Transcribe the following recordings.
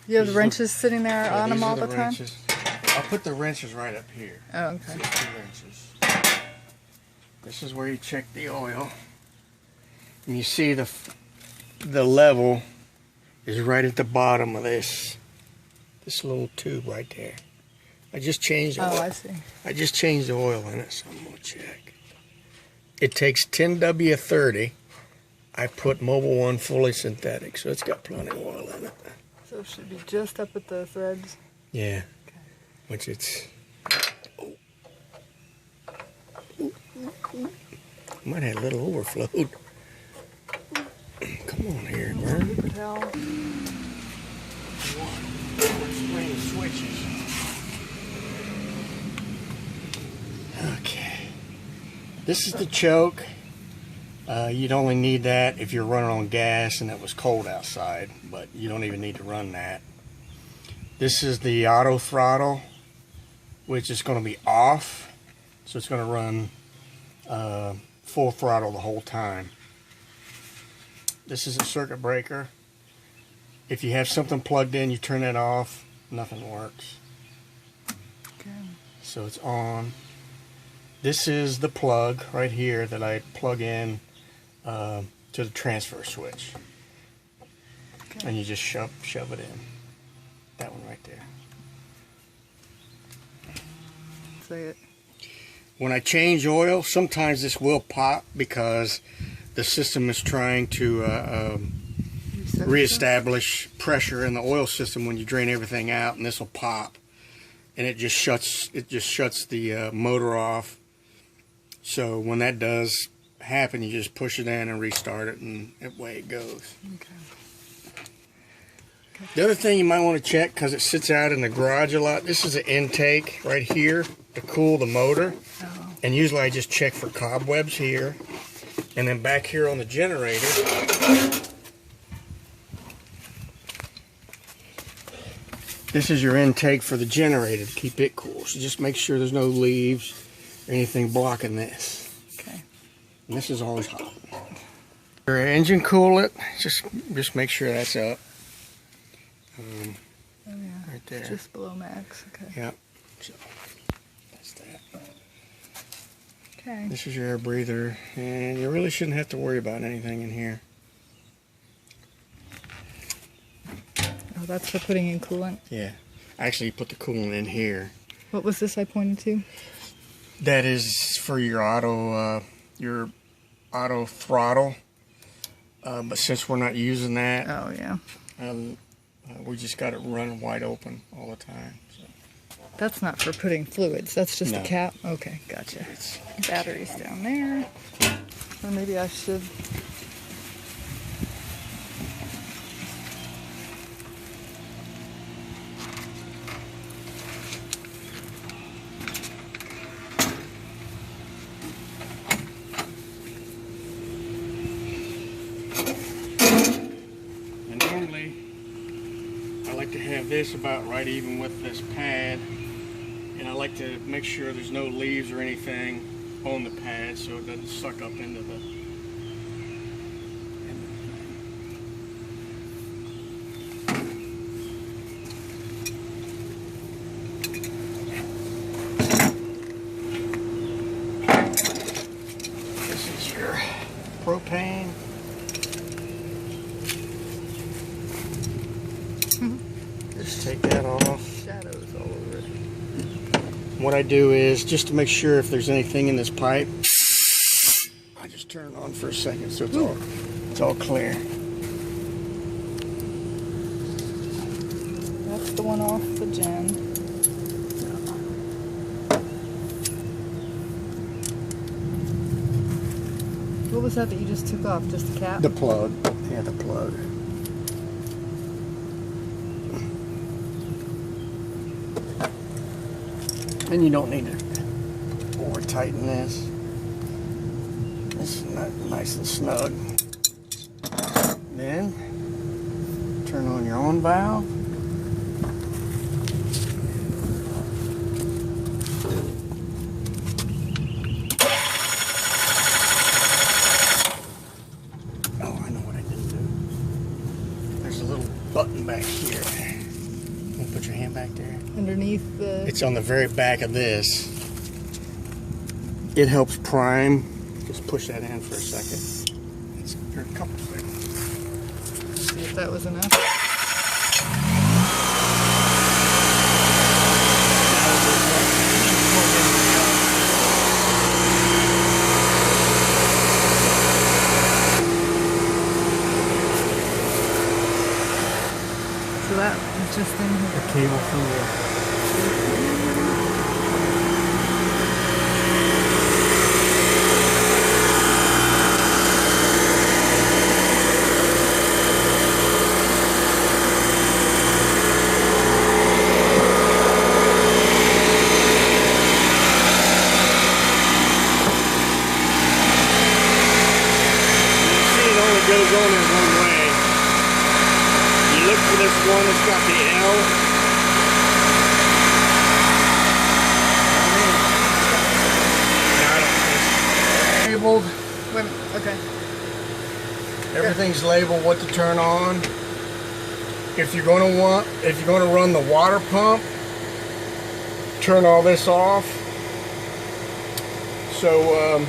You have the wrenches sitting there on them all the time? Wrenches. I'll put the wrenches right up here. Oh, okay. 2 wrenches. This is where you check the oil. And you see the level is right at the bottom of this little tube right there. I just changed the oil. Oh, I see. I just changed the oil in it, so I'm going to check. It takes 10W30. I put Mobil 1 fully synthetic, so it's got plenty of oil in it. So it should be just up at the threads? Yeah. Okay. Which it's... Oh. Might have a little overflowed. Come on here, Vern. Paper towel. Swing switches. Okay. This is the choke. You'd only need that if you're running on gas and it was cold outside, but you don't even need to run that. This is the auto throttle, which is going to be off, so it's going to run full throttle the whole time. This is a circuit breaker. If you have something plugged in, you turn that off, nothing works. Okay. So it's on. This is the plug right here that I plug in to the transfer switch. Okay. And you just shove it in. That one right there. Say it. When I change oil, sometimes this will pop because the system is trying to reestablish pressure in the oil system when you drain everything out, and this will pop, and it just shuts the motor off. So when that does happen, you just push it in and restart it, and away it goes. Okay. The other thing you might want to check, because it sits out in the garage a lot, this is an intake right here to cool the motor. Oh. And usually I just check for cobwebs here. And then back here on the generator, this is your intake for the generator to keep it cool. So just make sure there's no leaves or anything blocking this. Okay. And this is always hot. Your engine coolant, just make sure that's up. Oh, yeah. Right there. Just below max. Okay. Yep. So that's that. Okay. This is your air breather, and you really shouldn't have to worry about anything in here. Oh, that's for putting in coolant? Yeah. Actually, you put the coolant in here. What was this I pointed to? That is for your auto throttle. But since we're not using that, Oh, yeah. we just got it running wide open all the time. So. That's not for putting fluids. That's just No. a cap? Okay, gotcha. Batteries down there. Or maybe I should... And normally, I like to have this about right even with this pad. And I like to make sure there's no leaves or anything on the pad so it doesn't suck up into the thing. This is your propane. Just take that off. Shadows all over it. What I do is, just to make sure if there's anything in this pipe, I just turn it on for a second so it's all clear. That's the one off the gen. What was that you just took off? Just the cap? The plug. Yeah, the plug. And you don't need to over tighten this. It's nice and snug. Then turn on your on valve. Oh, I know what I didn't do. There's a little button back here. Put your hand back there. Underneath the... It's on the very back of this. It helps prime. Just push that in for a second. It's here, a couple seconds. See if that was enough. So that was just in here. The cable from the... goes on in one way. You look for this one that's got the L. Labeled. Wait a minute. Okay. Everything's labeled what to turn on. If you're going to run the water pump, turn all this off. So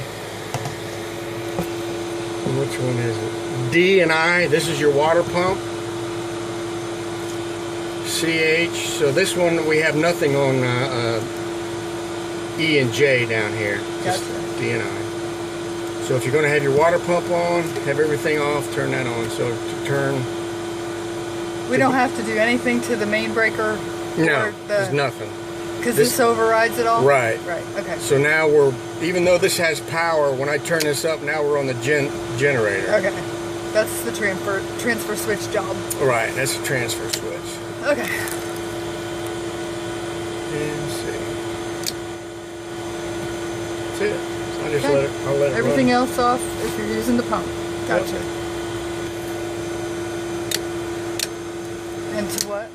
which one is it? D and I, this is your water pump. CH, so this one we have nothing on E and J down here. Gotcha. Just D and I. So if you're going to have your water pump on, have everything off, turn that on. So to turn... We don't have to do anything to the main breaker? No, there's nothing. Because this overrides it all? Right. Right, okay. So now even though this has power, when I turn this up, now we're on the generator. Okay. That's the transfer switch job. Right, that's the transfer switch. Okay. And see. That's it. So I just Okay. I'll let it Everything run. else off if you're using the pump. Gotcha. Yep. And to what?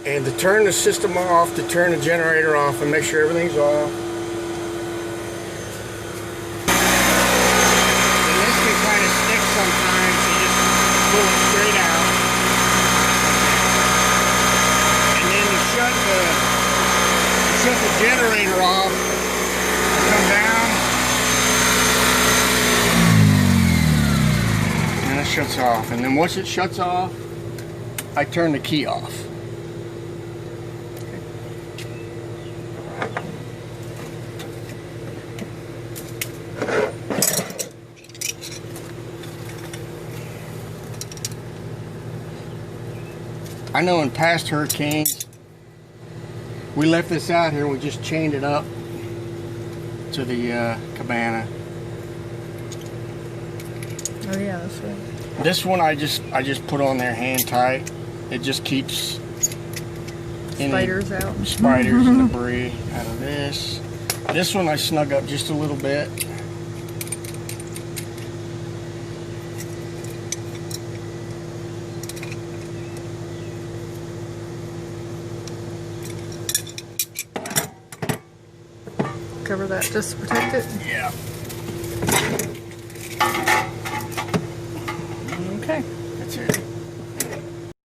And to turn the system off, to turn the generator off, and make sure everything's off. And this can kind of stick sometimes, so just pull it straight out. And then to shut the generator off, come down, and it shuts off. And then once it shuts off, I turn the key off. I know in past hurricanes, we left this out here and we just chained it up to the cabana. Oh yeah, that's right. This one I just put on there hand tight. It just keeps Spiders out. Spiders and debris out of this. This one I snug up just a little bit. Cover that just to protect it? Yeah. Okay. That's it.